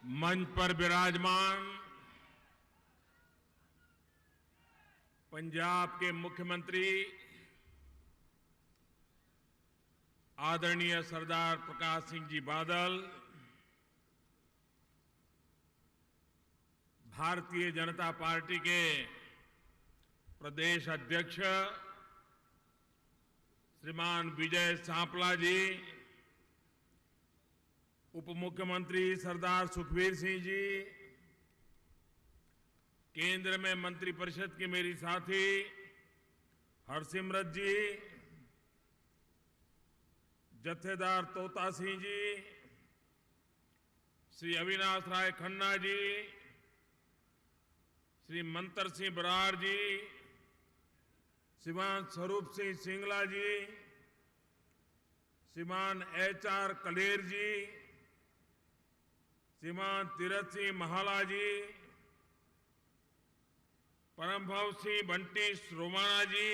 मंच पर विराजमान पंजाब के मुख्यमंत्री आदरणीय सरदार प्रकाश सिंह जी बादल, भारतीय जनता पार्टी के प्रदेश अध्यक्ष श्रीमान विजय सांपला जी, उप मुख्यमंत्री सरदार सुखबीर सिंह जी, केंद्र में मंत्रिपरिषद की मेरी साथी हरसिमरत जी, जत्थेदार तोता सिंह जी, श्री अविनाश राय खन्ना जी, श्री मंतर सिंह बरार जी, श्रीमान स्वरूप सिंह सिंगला जी, श्रीमान HR कलेर जी, श्रीमान तीरथ सिंह महाला जी, परमभव सिंह बंटी रोमाना जी,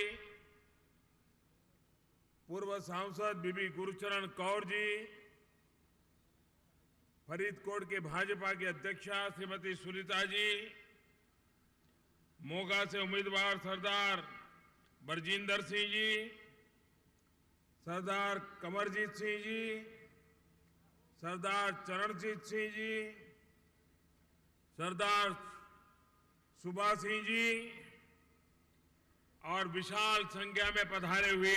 पूर्व सांसद बीबी गुरुचरण कौर जी, फरीदकोट के भाजपा की अध्यक्षा श्रीमती सुनीता जी, मोगा से उम्मीदवार सरदार बरजिंदर सिंह जी, सरदार कमरजीत सिंह जी, सरदार चरणजीत सिंह जी, सरदार सुभा सिंह जी और विशाल संख्या में पधारे हुए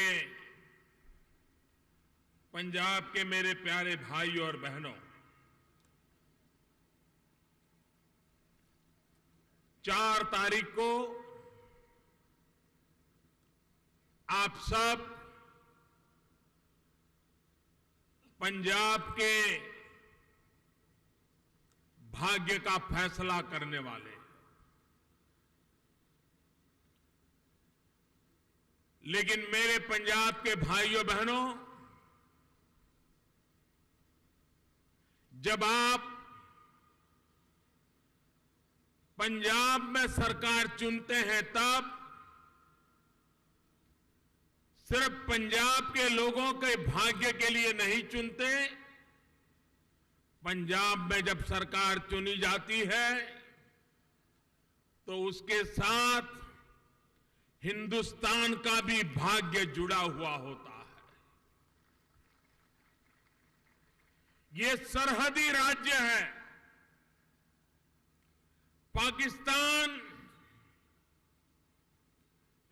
पंजाब के मेरे प्यारे भाइयों और बहनों, 4 तारीख को आप सब पंजाब के भाग्य का फैसला करने वाले, लेकिन मेरे पंजाब के भाइयों बहनों, जब आप पंजाब में सरकार चुनते हैं तब सिर्फ पंजाब के लोगों के भाग्य के लिए नहीं चुनते। पंजाब में जब सरकार चुनी जाती है तो उसके साथ हिंदुस्तान का भी भाग्य जुड़ा हुआ होता है। ये सरहदी राज्य है। पाकिस्तान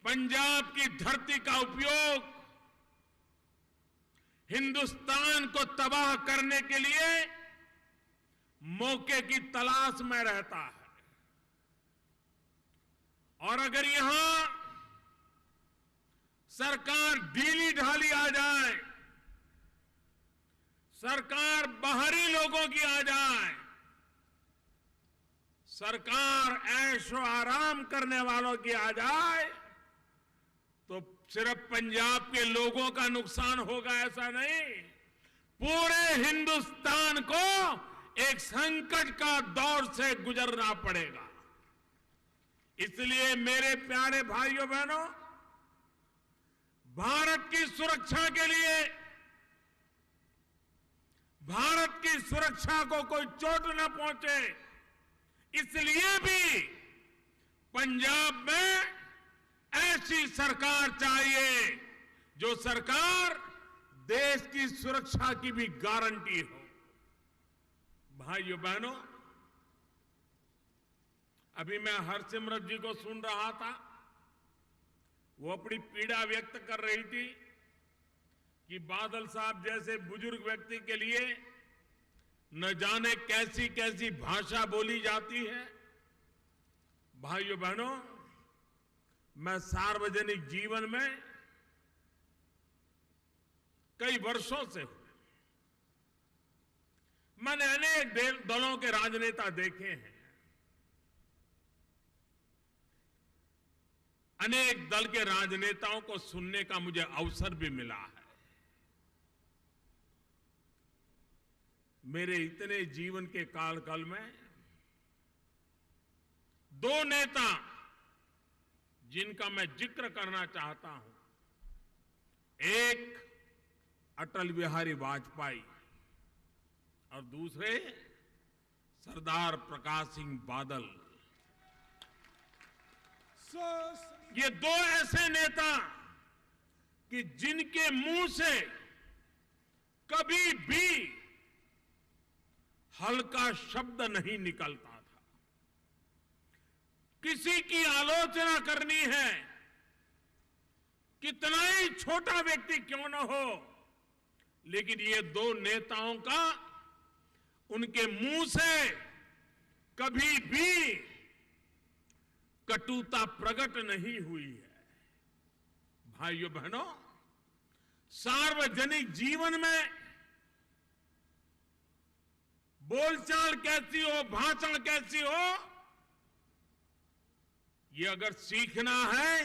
पंजाब की धरती का उपयोग हिंदुस्तान को तबाह करने के लिए मौके की तलाश में रहता है। और अगर यहां सरकार ढीली ढाली आ जाए, सरकार बाहरी लोगों की आ जाए, सरकार ऐशो आराम करने वालों की आ जाए, तो सिर्फ पंजाब के लोगों का नुकसान होगा ऐसा नहीं, पूरे हिंदुस्तान को एक संकट का दौर से गुजरना पड़ेगा। इसलिए मेरे प्यारे भाइयों बहनों, भारत की सुरक्षा के लिए, भारत की सुरक्षा को कोई चोट न पहुंचे, इसलिए भी पंजाब में ऐसी सरकार चाहिए जो सरकार देश की सुरक्षा की भी गारंटी हो। भाइयों बहनों, अभी मैं हरसिमरत जी को सुन रहा था, वो अपनी पीड़ा व्यक्त कर रही थी कि बादल साहब जैसे बुजुर्ग व्यक्ति के लिए न जाने कैसी कैसी भाषा बोली जाती है। भाइयों बहनों, मैं सार्वजनिक जीवन में कई वर्षों से हूं। मैंने अनेक दलों के राजनेता देखे हैं, अनेक दल के राजनेताओं को सुनने का मुझे अवसर भी मिला है। मेरे इतने जीवन के काल में 2 नेता जिनका मैं जिक्र करना चाहता हूं, एक अटल बिहारी वाजपेयी और दूसरे सरदार प्रकाश सिंह बादल, ये दो ऐसे नेता कि जिनके मुंह से कभी भी हल्का शब्द नहीं निकलता था। किसी की आलोचना करनी है, कितना ही छोटा व्यक्ति क्यों न हो, लेकिन ये दो नेताओं का उनके मुंह से कभी भी कटुता प्रकट नहीं हुई है। भाइयों बहनों, सार्वजनिक जीवन में बोलचाल कैसी हो, भाषण कैसी हो, ये अगर सीखना है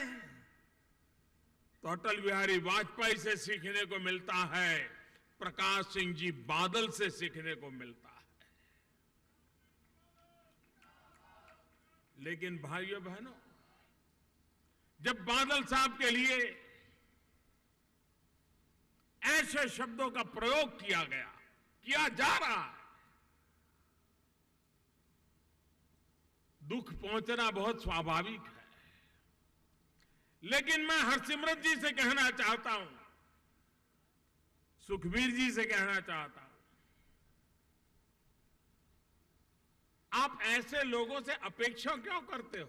तो अटल बिहारी वाजपेयी से सीखने को मिलता है, प्रकाश सिंह जी बादल से सीखने को मिलता है। लेकिन भाइयों बहनों, जब बादल साहब के लिए ऐसे शब्दों का प्रयोग किया जा रहा है, दुख पहुंचना बहुत स्वाभाविक है। लेकिन मैं हरसिमरत जी से कहना चाहता हूं, सुखबीर जी से कहना चाहता हूं, आप ऐसे लोगों से अपेक्षा क्यों करते हो?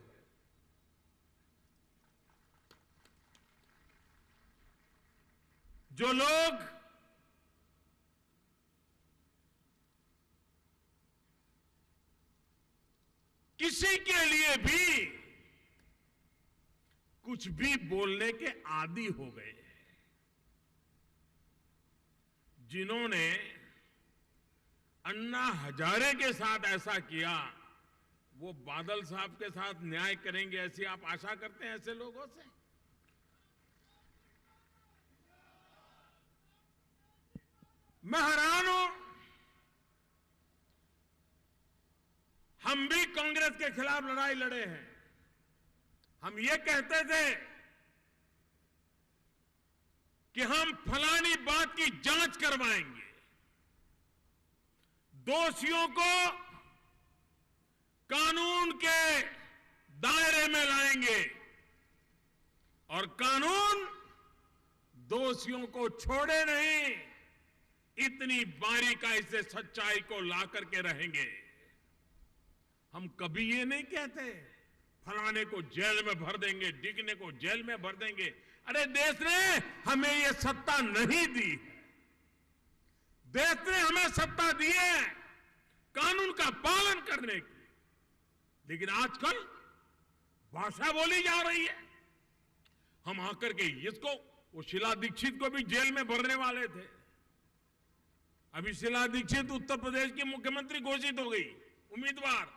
जो लोग किसी के लिए भी कुछ भी बोलने के आदी हो गए, जिन्होंने अन्ना हजारे के साथ ऐसा किया, वो बादल साहब के साथ न्याय करेंगे ऐसी आप आशा करते हैं ऐसे लोगों से? मैं हैरान हूं। हम भी कांग्रेस के खिलाफ लड़ाई लड़े हैं। हम ये कहते थे कि हम फलानी बात की जांच करवाएंगे, दोषियों को कानून के दायरे में लाएंगे और कानून दोषियों को छोड़े नहीं, इतनी बारीकाई से सच्चाई को ला करके रहेंगे। हम कभी ये नहीं कहते फलाने को जेल में भर देंगे, डिगने को जेल में भर देंगे। अरे देश ने हमें ये सत्ता नहीं दी है। देश ने हमें सत्ता दी है कानून का पालन करने की, लेकिन आजकल भाषा बोली जा रही है। हम आकर के इसको, वो शीला दीक्षित को भी जेल में भरने वाले थे। अभी शीला दीक्षित उत्तर प्रदेश की मुख्यमंत्री घोषित हो गई, उम्मीदवार।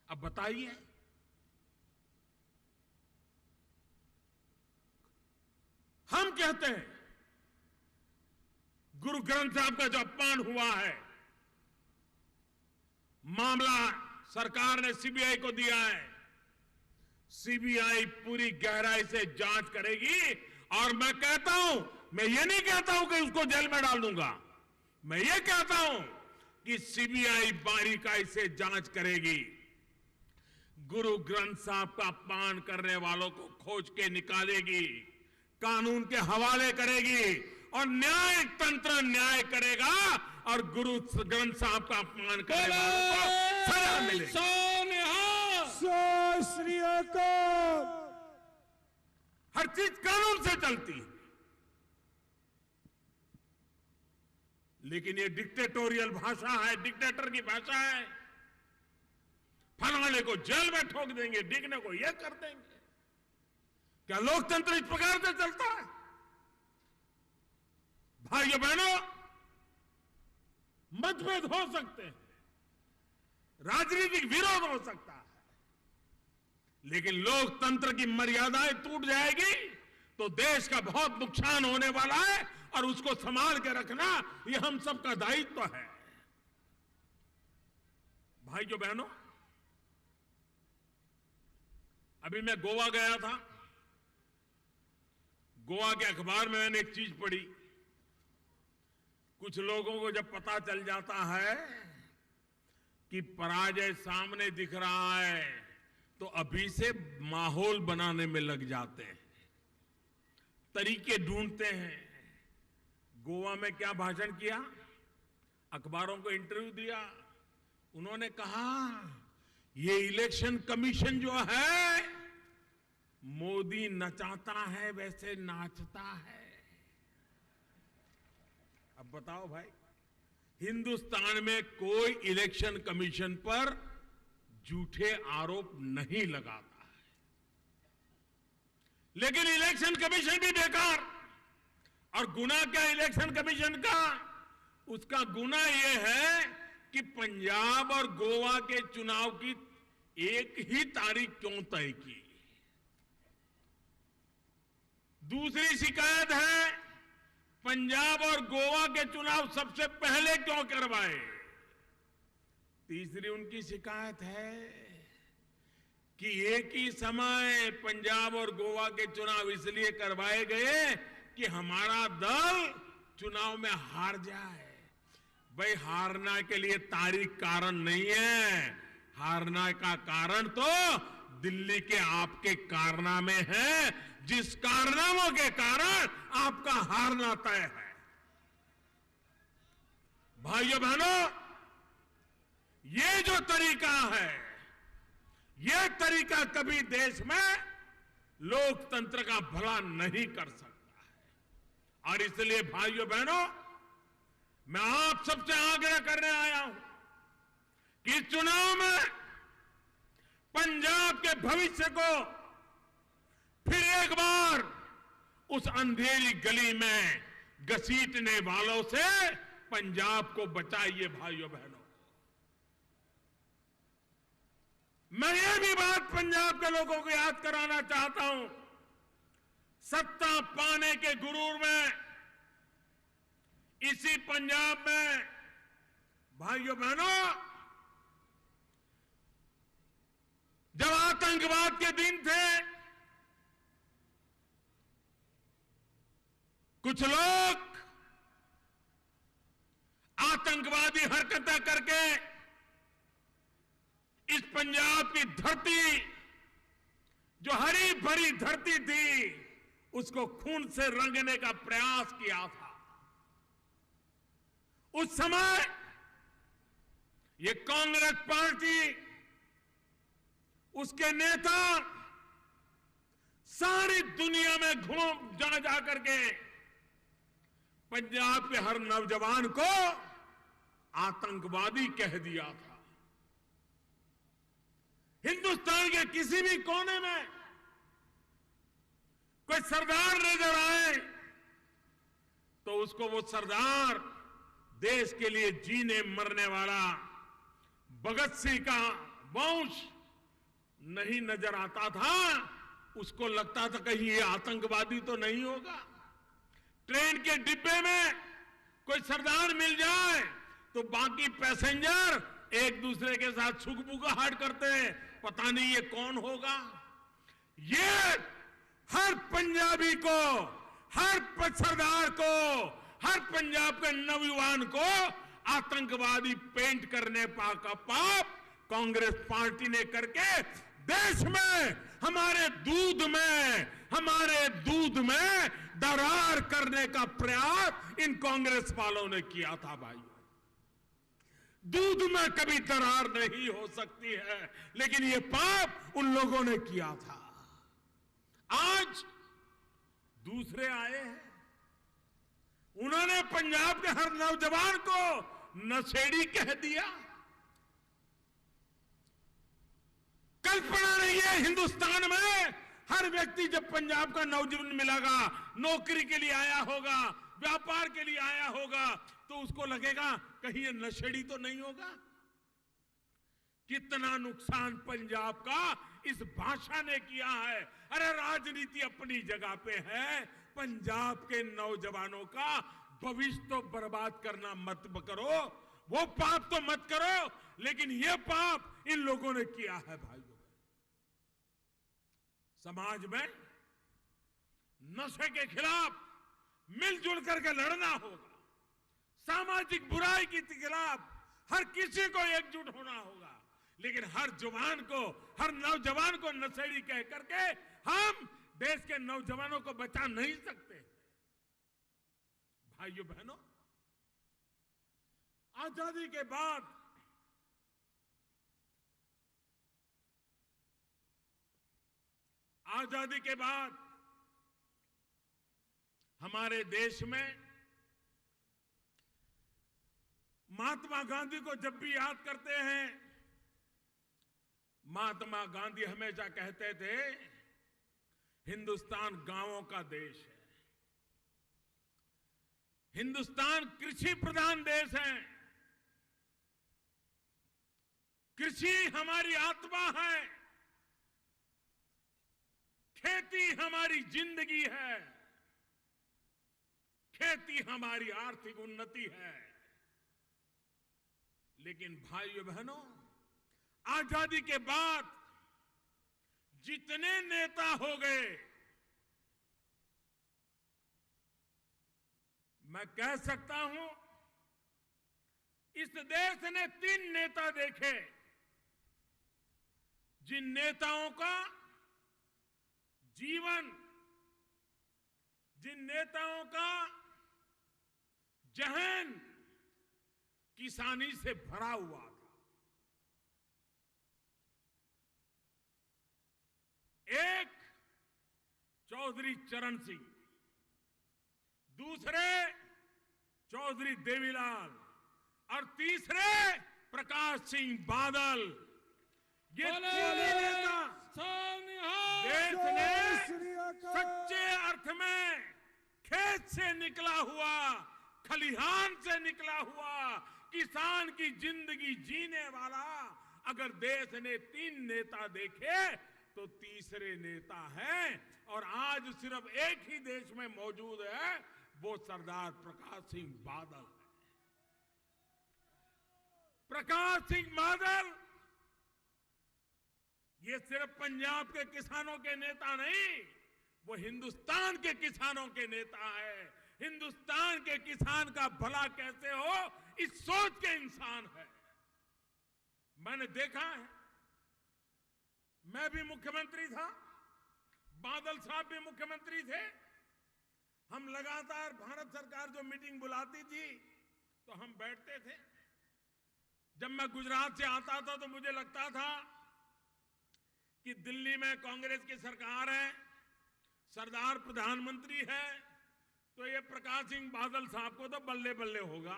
अब बताइए, हम कहते हैं गुरु ग्रंथ साहब का जो अपमान हुआ है, मामला सरकार ने सीबीआई को दिया है। सीबीआई पूरी गहराई से जांच करेगी और मैं कहता हूं, मैं ये नहीं कहता हूं कि उसको जेल में डाल दूंगा, मैं ये कहता हूं कि सीबीआई बारीकाई से जांच करेगी, गुरु ग्रंथ साहब का अपमान करने वालों को खोज के निकालेगी, कानून के हवाले करेगी और न्याय तंत्र न्याय करेगा और गुरु ग्रंथ साहब का अपमान करने वालों को सजा मिलेगी। हर चीज कानून से चलती है, लेकिन ये डिक्टेटोरियल भाषा है, डिक्टेटर की भाषा है। फलाने को जेल में ठोक देंगे, डिगने को ये कर देंगे। क्या लोकतंत्र इस प्रकार से चलता है? भाइयों बहनों, मतभेद हो सकते हैं, राजनीतिक विरोध हो सकता है, लेकिन लोकतंत्र की मर्यादाएं टूट जाएगी तो देश का बहुत नुकसान होने वाला है और उसको संभाल के रखना ये हम सबका दायित्व है। भाइयों बहनों, अभी मैं गोवा गया था। गोवा के अखबार में मैंने एक चीज पढ़ी। कुछ लोगों को जब पता चल जाता है कि पराजय सामने दिख रहा है तो अभी से माहौल बनाने में लग जाते हैं, तरीके ढूंढते हैं। गोवा में क्या भाषण किया, अखबारों को इंटरव्यू दिया, उन्होंने कहा ये इलेक्शन कमीशन जो है मोदी नचाता है वैसे नाचता है। अब बताओ भाई, हिंदुस्तान में कोई इलेक्शन कमीशन पर झूठे आरोप नहीं लगाता है, लेकिन इलेक्शन कमीशन भी बेकार। और गुना क्या इलेक्शन कमीशन का? उसका गुना यह है कि पंजाब और गोवा के चुनाव की एक ही तारीख क्यों तय की। दूसरी शिकायत है पंजाब और गोवा के चुनाव सबसे पहले क्यों करवाए। तीसरी उनकी शिकायत है कि एक ही समय पंजाब और गोवा के चुनाव इसलिए करवाए गए कि हमारा दल चुनाव में हार जाए। भाई, हारना के लिए तारीख कारण नहीं है, हारना का कारण तो दिल्ली के आपके कारनामे हैं, जिस कारनामों के कारण आपका हारना तय है। भाइयों बहनों, ये जो तरीका है, ये तरीका कभी देश में लोकतंत्र का भला नहीं कर सकता है। और इसलिए भाइयों बहनों, मैं आप सबसे आग्रह करने आया हूं कि इस चुनाव में पंजाब के भविष्य को फिर एक बार उस अंधेरी गली में घसीटने वालों से पंजाब को बचाइए। भाइयों बहनों, मैं ये भी बात पंजाब के लोगों को याद कराना चाहता हूं, सत्ता पाने के गुरूर में इसी पंजाब में भाइयों बहनों, जब आतंकवाद के दिन थे, कुछ लोग आतंकवादी हरकतें करके इस पंजाब की धरती, जो हरी भरी धरती थी, उसको खून से रंगने का प्रयास किया था। उस समय ये कांग्रेस पार्टी, उसके नेता सारी दुनिया में घूम जा करके पंजाब के हर नौजवान को आतंकवादी कह दिया था। हिंदुस्तान के किसी भी कोने में कोई सरदार नजर आए तो उसको वो सरदार देश के लिए जीने मरने वाला भगत सिंह का वंश नहीं नजर आता था। उसको लगता था कहीं ये आतंकवादी तो नहीं होगा। ट्रेन के डिब्बे में कोई सरदार मिल जाए तो बाकी पैसेंजर एक दूसरे के साथ छुकबुकाहट करते हैं, पता नहीं ये कौन होगा। ये हर पंजाबी को, हर सरदार को, हर पंजाब के नौजवान को आतंकवादी पेंट करने का पाप कांग्रेस पार्टी ने करके देश में, हमारे दूध में दरार करने का प्रयास इन कांग्रेस वालों ने किया था। भाई, दूध में कभी दरार नहीं हो सकती है, लेकिन ये पाप उन लोगों ने किया था। आज दूसरे आए हैं, उन्होंने पंजाब के हर नौजवान को नशेड़ी कह दिया। कल्पना नहीं है हिंदुस्तान में हर व्यक्ति जब पंजाब का नौजवान मिलेगा, नौकरी के लिए आया होगा, व्यापार के लिए आया होगा, तो उसको लगेगा कहीं ये नशेड़ी तो नहीं होगा। कितना नुकसान पंजाब का इस भाषा ने किया है। अरे राजनीति अपनी जगह पे है, पंजाब के नौजवानों का भविष्य तो बर्बाद करना मत करो, वो पाप तो मत करो, लेकिन ये पाप इन लोगों ने किया है। भाइयों, समाज में नशे के खिलाफ मिलजुल करके लड़ना होगा। सामाजिक बुराई के खिलाफ हर किसी को एकजुट होना होगा, लेकिन हर नौजवान को नशेड़ी कह करके हम देश के नौजवानों को बचा नहीं सकते। भाइयों बहनों, आजादी के बाद हमारे देश में महात्मा गांधी को जब भी याद करते हैं, महात्मा गांधी हमेशा कहते थे हिंदुस्तान गांवों का देश है, हिंदुस्तान कृषि प्रधान देश है, कृषि हमारी आत्मा है, खेती हमारी जिंदगी है, खेती हमारी आर्थिक उन्नति है। लेकिन भाइयों बहनों, आजादी के बाद जितने नेता हो गए, मैं कह सकता हूं इस देश ने 3 नेता देखे जिन नेताओं का जीवन, जिन नेताओं का जहन किसानी से भरा हुआ था। एक चौधरी चरण सिंह, दूसरे चौधरी देवीलाल और तीसरे प्रकाश सिंह बादल। ये तीनों नेता देश ने सच्चे अर्थ में खेत से निकला हुआ, खलिहान से निकला हुआ किसान की जिंदगी जीने वाला अगर देश ने 3 नेता देखे तो तीसरे नेता है, और आज सिर्फ एक ही देश में मौजूद है, वो सरदार प्रकाश सिंह बादल। प्रकाश सिंह बादल ये सिर्फ पंजाब के किसानों के नेता नहीं, वो हिंदुस्तान के किसानों के नेता है। हिंदुस्तान के किसान का भला कैसे हो, इस सोच के इंसान है। मैंने देखा है, मैं भी मुख्यमंत्री था, बादल साहब भी मुख्यमंत्री थे, हम लगातार भारत सरकार जो मीटिंग बुलाती थी तो हम बैठते थे। जब मैं गुजरात से आता था तो मुझे लगता था कि दिल्ली में कांग्रेस की सरकार है, सरदार प्रधानमंत्री है, तो ये प्रकाश सिंह बादल साहब को तो बल्ले बल्ले होगा,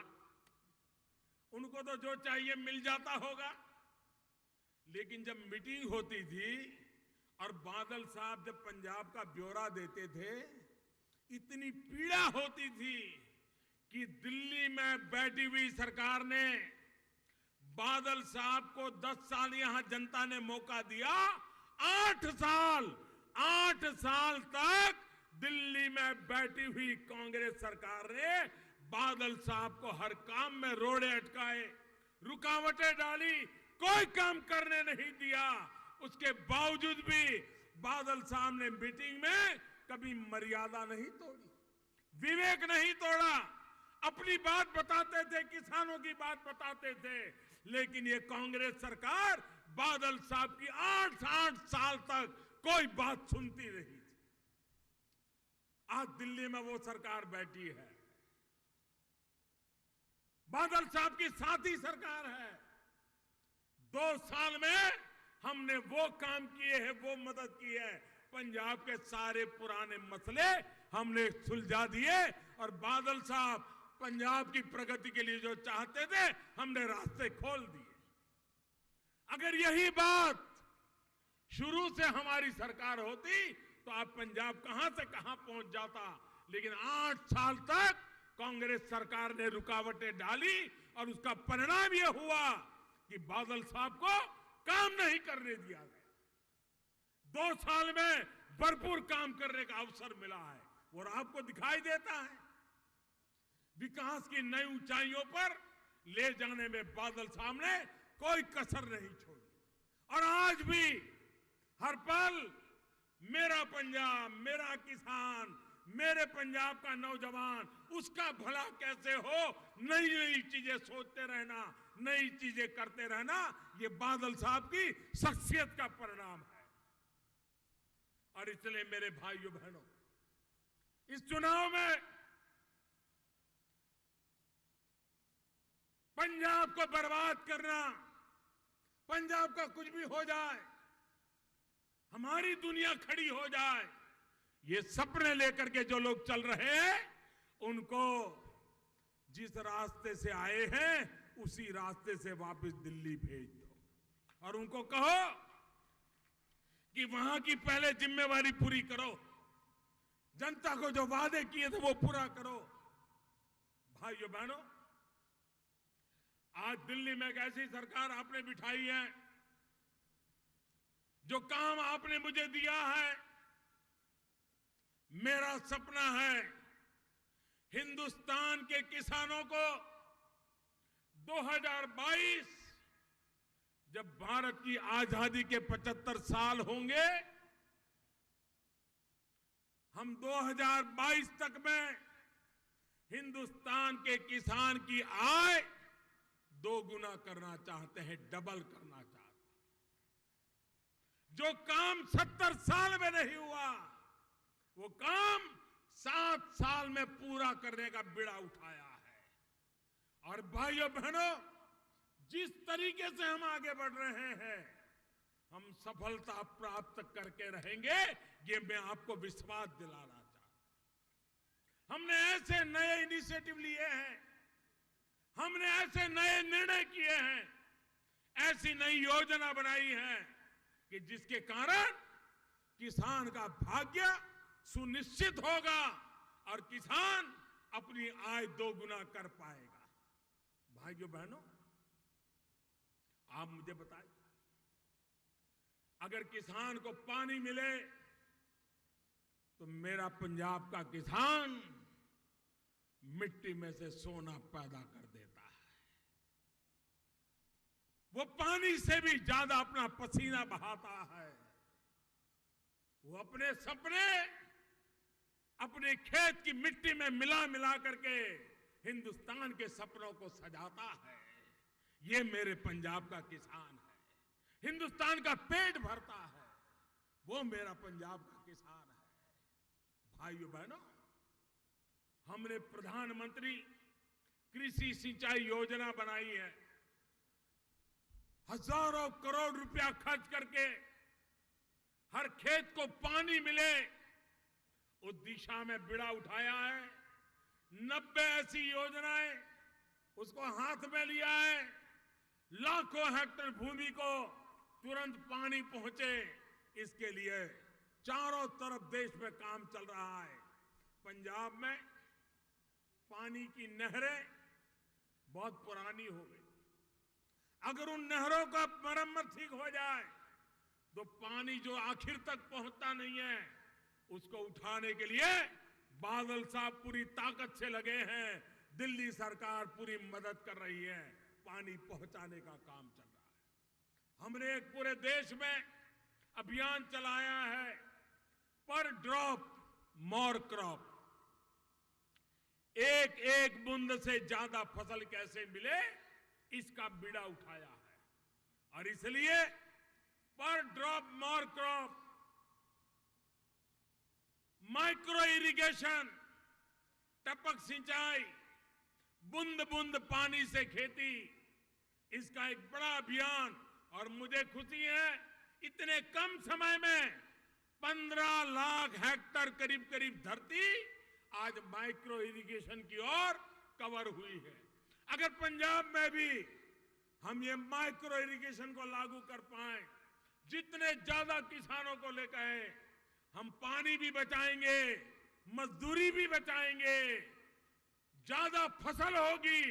उनको तो जो चाहिए मिल जाता होगा। लेकिन जब मीटिंग होती थी और बादल साहब जब पंजाब का ब्यौरा देते थे, इतनी पीड़ा होती थी कि दिल्ली में बैठी हुई सरकार ने बादल साहब को 10 साल यहां जनता ने मौका दिया, 8 साल तक दिल्ली में बैठी हुई कांग्रेस सरकार ने बादल साहब को हर काम में रोड़े अटकाए, रुकावटें डाली, कोई काम करने नहीं दिया। उसके बावजूद भी बादल साहब ने मीटिंग में कभी मर्यादा नहीं तोड़ी, विवेक नहीं तोड़ा, अपनी बात बताते थे, किसानों की बात बताते थे। लेकिन ये कांग्रेस सरकार बादल साहब की 8 साल तक कोई बात सुनती रही थी। आज दिल्ली में वो सरकार बैठी है, बादल साहब की साथी सरकार है। 2 साल में हमने वो काम किए हैं, वो मदद की है, पंजाब के सारे पुराने मसले हमने सुलझा दिए, और बादल साहब पंजाब की प्रगति के लिए जो चाहते थे हमने रास्ते खोल दिए। अगर यही बात शुरू से हमारी सरकार होती तो आज पंजाब कहां से कहां पहुंच जाता। लेकिन 8 साल तक कांग्रेस सरकार ने रुकावटें डाली और उसका परिणाम यह हुआ कि बादल साहब को काम नहीं करने दिया गया। 2 साल में भरपूर काम करने का अवसर मिला है और आपको दिखाई देता है विकास की नई ऊंचाइयों पर ले जाने में बादल साहब ने कोई कसर नहीं छोड़ी। और आज भी हर पल मेरा पंजाब, मेरा किसान, मेरे पंजाब का नौजवान, उसका भला कैसे हो, नई नई चीजें सोचते रहना नई चीजें करते रहना, ये बादल साहब की शख्सियत का परिणाम है। और इसलिए मेरे भाइयों बहनों, इस चुनाव में पंजाब को बर्बाद करना, पंजाब का कुछ भी हो जाए, हमारी दुनिया खड़ी हो जाए, ये सपने लेकर के जो लोग चल रहे हैं, उनको जिस रास्ते से आए हैं उसी रास्ते से वापस दिल्ली भेज दो और उनको कहो कि वहां की पहले जिम्मेवारी पूरी करो, जनता को जो वादे किए थे वो पूरा करो। भाइयों बहनों, आज दिल्ली में एक ऐसी सरकार आपने बिठाई है, जो काम आपने मुझे दिया है, मेरा सपना है हिंदुस्तान के किसानों को 2022 जब भारत की आजादी के 75 साल होंगे, हम 2022 तक में हिंदुस्तान के किसान की आय दोगुना करना चाहते हैं, डबल करना चाहते हैं। जो काम 70 साल में नहीं हुआ, वो काम 7 साल में पूरा करने का बीड़ा उठाया है। और भाइयों बहनों, जिस तरीके से हम आगे बढ़ रहे हैं, हम सफलता प्राप्त करके रहेंगे, ये मैं आपको विश्वास दिलाना चाहता हूं। हमने ऐसे नए इनिशिएटिव लिए हैं, हमने ऐसे नए निर्णय किए हैं, ऐसी नई योजना बनाई है कि जिसके कारण किसान का भाग्य सुनिश्चित होगा और किसान अपनी आय दोगुना कर पाएगा। भाइयों बहनों, आप मुझे बताइए, अगर किसान को पानी मिले तो मेरा पंजाब का किसान मिट्टी में से सोना पैदा कर देता है। वो पानी से भी ज्यादा अपना पसीना बहाता है। वो अपने सपने अपने खेत की मिट्टी में मिला मिला करके हिंदुस्तान के सपनों को सजाता है। ये मेरे पंजाब का किसान है, हिंदुस्तान का पेट भरता है, वो मेरा पंजाब का किसान है। भाइयों बहनों, हमने प्रधानमंत्री कृषि सिंचाई योजना बनाई है। हजारों करोड़ रुपया खर्च करके हर खेत को पानी मिले, उस दिशा में बीड़ा उठाया है। 90 ऐसी योजनाएं उसको हाथ में लिया है। लाखों हेक्टेयर भूमि को तुरंत पानी पहुंचे, इसके लिए चारों तरफ देश में काम चल रहा है। पंजाब में पानी की नहरें बहुत पुरानी हो गई। अगर उन नहरों का मरम्मत ठीक हो जाए तो पानी जो आखिर तक पहुंचता नहीं है, उसको उठाने के लिए बादल साहब पूरी ताकत से लगे हैं। दिल्ली सरकार पूरी मदद कर रही है, पानी पहुंचाने का काम चल रहा है। हमने एक पूरे देश में अभियान चलाया है, पर ड्रॉप मोर क्रॉप, एक एक बूंद से ज्यादा फसल कैसे मिले, इसका बीड़ा उठाया है। और इसलिए पर drop more crop, micro irrigation, टपक सिंचाई, बूंद बूंद पानी से खेती, इसका एक बड़ा अभियान। और मुझे खुशी है, इतने कम समय में 15 लाख हेक्टेयर करीब करीब धरती आज माइक्रो इरिगेशन की ओर कवर हुई है। अगर पंजाब में भी हम ये माइक्रो इरिगेशन को लागू कर पाए, जितने ज्यादा किसानों को लेकर आए, हम पानी भी बचाएंगे, मजदूरी भी बचाएंगे, ज्यादा फसल होगी,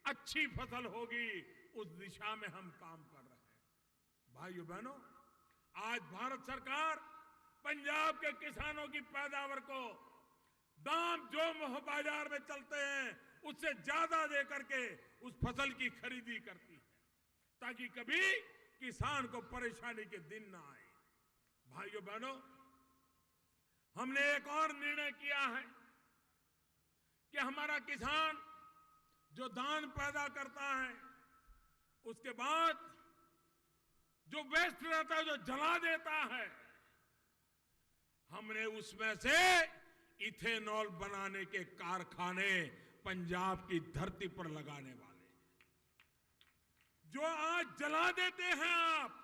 अच्छी फसल होगी, उस दिशा में हम काम कर रहे हैं। भाइयों बहनों, आज भारत सरकार पंजाब के किसानों की पैदावार को दाम जो बाजार में चलते हैं उससे ज्यादा देकर के उस फसल की खरीदी करती है, ताकि कभी किसान को परेशानी के दिन ना आए। भाइयों बहनों, हमने एक और निर्णय किया है कि हमारा किसान जो धान पैदा करता है, उसके बाद जो वेस्ट रहता है, जो जला देता है, हमने उसमें से इथेनॉल बनाने के कारखाने पंजाब की धरती पर लगाने वाले। जो आज जला देते हैं आप,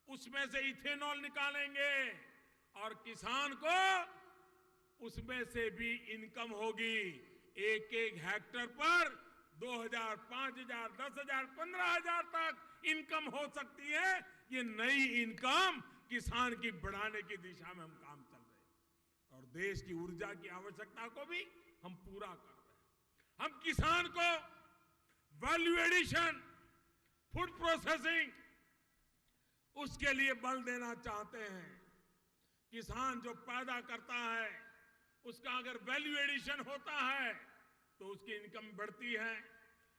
उसमें से इथेनॉल निकालेंगे और किसान को उसमें से भी इनकम होगी। एक एक हेक्टेयर पर 2,000, 5,000, 10,000, 15,000 तक इनकम हो सकती है। ये नई इनकम किसान की बढ़ाने की दिशा में हम काम चल रहे हैं और देश की ऊर्जा की आवश्यकता को भी हम पूरा कर रहे हैं। हम किसान को वैल्यू एडिशन, फूड प्रोसेसिंग, उसके लिए बल देना चाहते हैं। किसान जो पैदा करता है, उसका अगर वैल्यू एडिशन होता है तो उसकी इनकम बढ़ती है।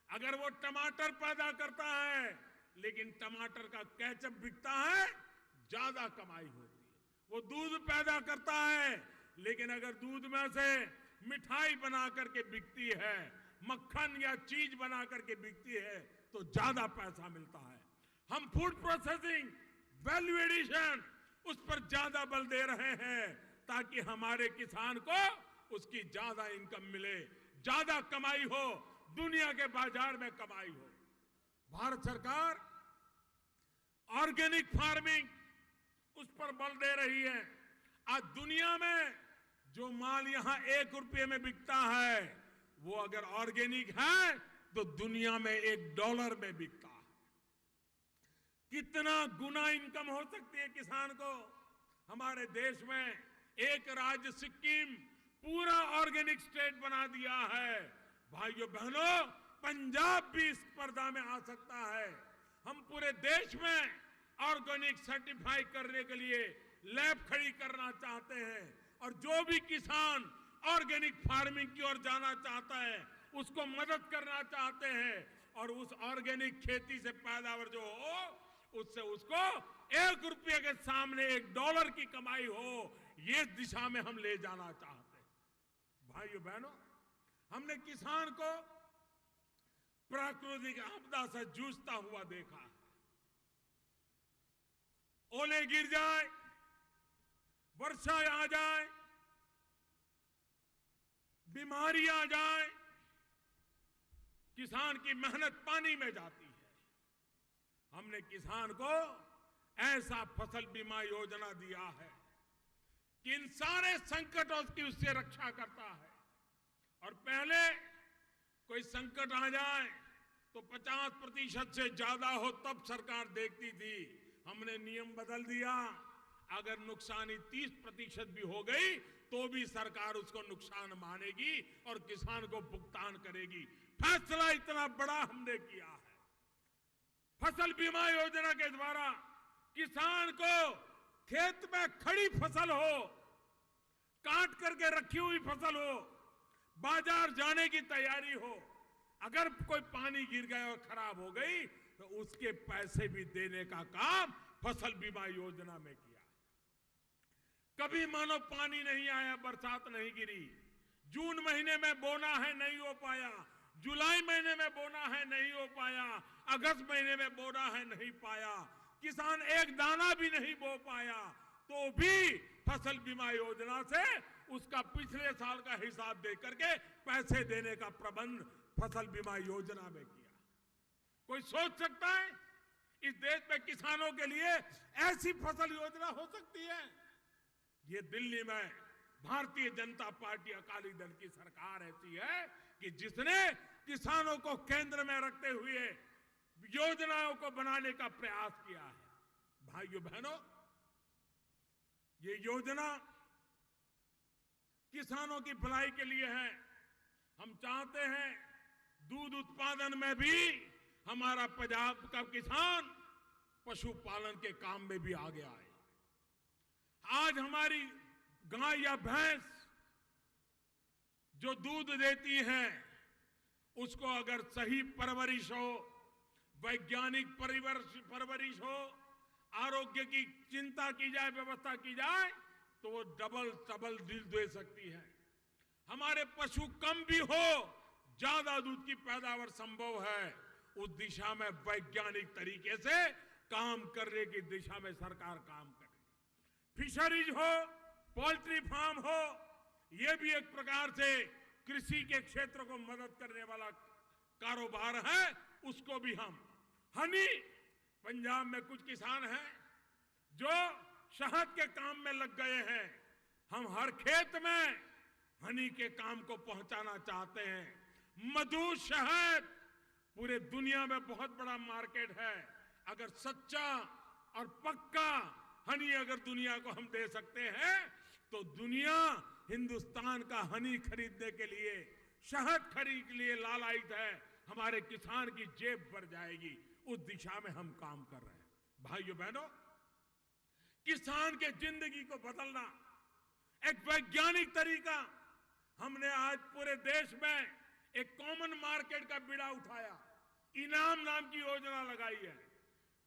अगर वो टमाटर पैदा करता है लेकिन टमाटर का केचप बिकता है, ज्यादा कमाई होती है। वो दूध पैदा करता है लेकिन अगर दूध में से मिठाई बना करके बिकती है, मक्खन या चीज बना करके बिकती है, तो ज्यादा पैसा मिलता है। हम फूड प्रोसेसिंग, वैल्यू एडिशन, उस पर ज्यादा बल दे रहे हैं ताकि हमारे किसान को उसकी ज्यादा इनकम मिले, ज्यादा कमाई हो, दुनिया के बाजार में कमाई हो। भारत सरकार ऑर्गेनिक फार्मिंग, उस पर बल दे रही है। आज दुनिया में जो माल यहां 1 रुपये में बिकता है, वो अगर ऑर्गेनिक है तो दुनिया में $1 में बिकता है। कितना गुना इनकम हो सकती है किसान को। हमारे देश में एक राज्य सिक्किम पूरा ऑर्गेनिक स्टेट बना दिया है। भाइयों बहनों, पंजाब भी इस स्पर्धा में आ सकता है। हम पूरे देश में ऑर्गेनिक सर्टिफाई करने के लिए लैब खड़ी करना चाहते हैं और जो भी किसान ऑर्गेनिक फार्मिंग की ओर जाना चाहता है, उसको मदद करना चाहते हैं और उस ऑर्गेनिक खेती से पैदावार जो हो, उससे उसको 1 रुपये के सामने $1 की कमाई हो, ये दिशा में हम ले जाना चाहते हैं। भाइयों बहनों, हमने किसान को प्राकृतिक आपदा से जूझता हुआ देखा है। ओले गिर जाए, वर्षा आ जाए, बीमारी आ जाए, किसान की मेहनत पानी में जाती है। हमने किसान को ऐसा फसल बीमा योजना दिया है कि इन सारे संकटों की उससे रक्षा करता है। और पहले कोई संकट आ जाए तो 50% से ज्यादा हो तब सरकार देखती थी। हमने नियम बदल दिया, अगर नुकसानी 30% भी हो गई तो भी सरकार उसको नुकसान मानेगी और किसान को भुगतान करेगी। फैसला इतना बड़ा हमने किया है। फसल बीमा योजना के द्वारा किसान को खेत में खड़ी फसल हो, काट करके रखी हुई फसल हो, बाजार जाने की तैयारी हो, अगर कोई पानी गिर गया और खराब हो गई तो उसके पैसे भी देने का काम फसल बीमा योजना में किया। कभी मानो पानी नहीं आया, बरसात नहीं गिरी, जून महीने में बोना है नहीं हो पाया, जुलाई महीने में बोना है नहीं हो पाया, अगस्त महीने में बोना है नहीं पाया, किसान एक दाना भी नहीं बो पाया, तो भी फसल बीमा योजना से उसका पिछले साल का हिसाब दे करके पैसे देने का प्रबंध फसल बीमा योजना में किया। कोई सोच सकता है इस देश में किसानों के लिए ऐसी फसल योजना हो सकती है? ये दिल्ली में भारतीय जनता पार्टी अकाली दल की सरकार ऐसी है कि जिसने किसानों को केंद्र में रखते हुए योजनाओं को बनाने का प्रयास किया है। भाइयों बहनों, ये योजना किसानों की भलाई के लिए है। हम चाहते हैं दूध उत्पादन में भी हमारा पंजाब का किसान पशुपालन के काम में भी आगे आए। आज हमारी गाय या भैंस जो दूध देती है, उसको अगर सही परवरिश हो, वैज्ञानिक परवरिश हो, आरोग्य की चिंता की जाए, व्यवस्था की जाए, तो वो डबल दूध दे सकती है। हमारे पशु कम भी हो, ज्यादा दूध की पैदावार संभव है। उस दिशा में वैज्ञानिक तरीके से काम करने की दिशा में सरकार काम करे। फिशरीज हो, पोल्ट्री फार्म हो, यह भी एक प्रकार से कृषि के क्षेत्र को मदद करने वाला कारोबार है, उसको भी हम हनी, पंजाब में कुछ किसान हैं जो शहद के काम में लग गए हैं। हम हर खेत में हनी के काम को पहुंचाना चाहते हैं। मधु, शहद पूरे दुनिया में बहुत बड़ा मार्केट है। अगर सच्चा और पक्का हनी अगर दुनिया को हम दे सकते हैं तो दुनिया हिंदुस्तान का हनी खरीदने के लिए, शहद खरीदने के लिए लालायित है। हमारे किसान की जेब भर जाएगी। उस दिशा में हम काम कर रहे हैं। भाइयों बहनों, किसान के जिंदगी को बदलना एक वैज्ञानिक तरीका, हमने आज पूरे देश में एक कॉमन मार्केट का बीड़ा उठाया, इनाम नाम की योजना लगाई है।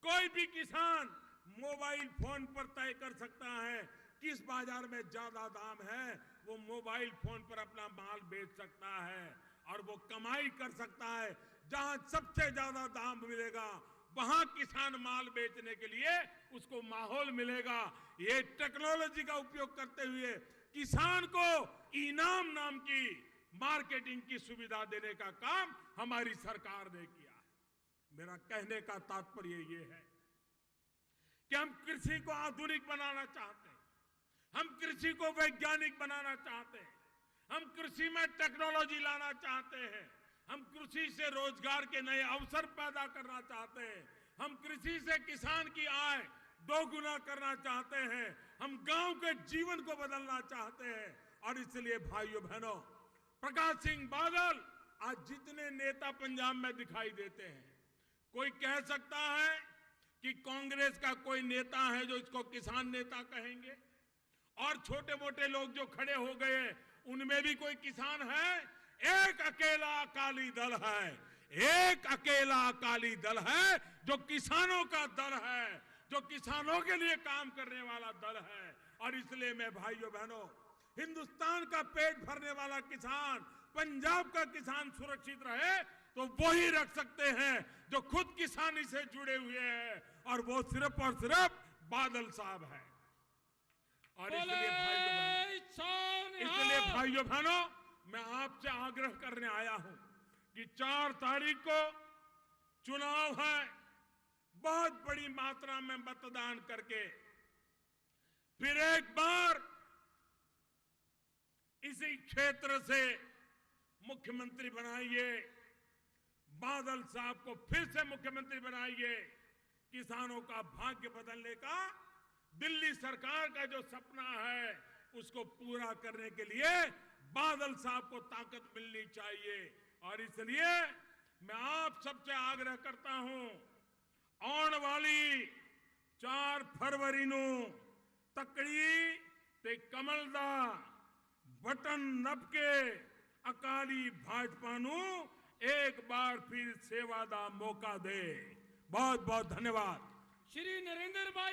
कोई भी किसान मोबाइल फोन पर तय कर सकता है किस बाजार में ज्यादा दाम है, वो मोबाइल फोन पर अपना माल बेच सकता है और वो कमाई कर सकता है। जहां सबसे ज्यादा दाम मिलेगा वहां किसान माल बेचने के लिए उसको माहौल मिलेगा। ये टेक्नोलॉजी का उपयोग करते हुए किसान को इनाम नाम की मार्केटिंग की सुविधा देने का काम हमारी सरकार ने किया है। मेरा कहने का तात्पर्य ये है कि हम कृषि को आधुनिक बनाना चाहते हैं, हम कृषि को वैज्ञानिक बनाना चाहते हैं, हम कृषि में टेक्नोलॉजी लाना चाहते हैं, हम कृषि से रोजगार के नए अवसर पैदा करना चाहते हैं, हम कृषि से किसान की आय दोगुना करना चाहते हैं, हम गांव के जीवन को बदलना चाहते हैं। और इसलिए भाइयों बहनों, प्रकाश सिंह बादल आज जितने नेता पंजाब में दिखाई देते हैं, कोई कह सकता है कि कांग्रेस का कोई नेता है जो इसको किसान नेता कहेंगे, और छोटे मोटे लोग जो खड़े हो गए उनमें भी कोई किसान है? एक अकेला अकाली दल है, एक अकेला अकाली दल है जो किसानों का दल है, जो किसानों के लिए काम करने वाला दल है। और इसलिए मैं भाइयों बहनों, हिंदुस्तान का पेट भरने वाला किसान, पंजाब का किसान सुरक्षित रहे तो वो ही रख सकते हैं जो खुद किसानी से जुड़े हुए हैं, और वो सिर्फ और सिर्फ बादल साहब है। और इसलिए भाइयों बहनों, मैं आपसे आग्रह करने आया हूं कि 4 तारीख को चुनाव है। बहुत बड़ी मात्रा में मतदान करके फिर एक बार इसी क्षेत्र से मुख्यमंत्री बनाइए, बादल साहब को फिर से मुख्यमंत्री बनाइए। किसानों का भाग्य बदलने का दिल्ली सरकार का जो सपना है उसको पूरा करने के लिए बादल साहब को ताकत मिलनी चाहिए। और इसलिए मैं आप सबसे आग्रह करता हूं, आने वाली 4 फरवरी नू तकड़ी ते कमल दा बटन नप के अकाली भाजपा नू एक बार फिर सेवा दा मौका दे। बहुत बहुत धन्यवाद। श्री नरेंद्र भाई।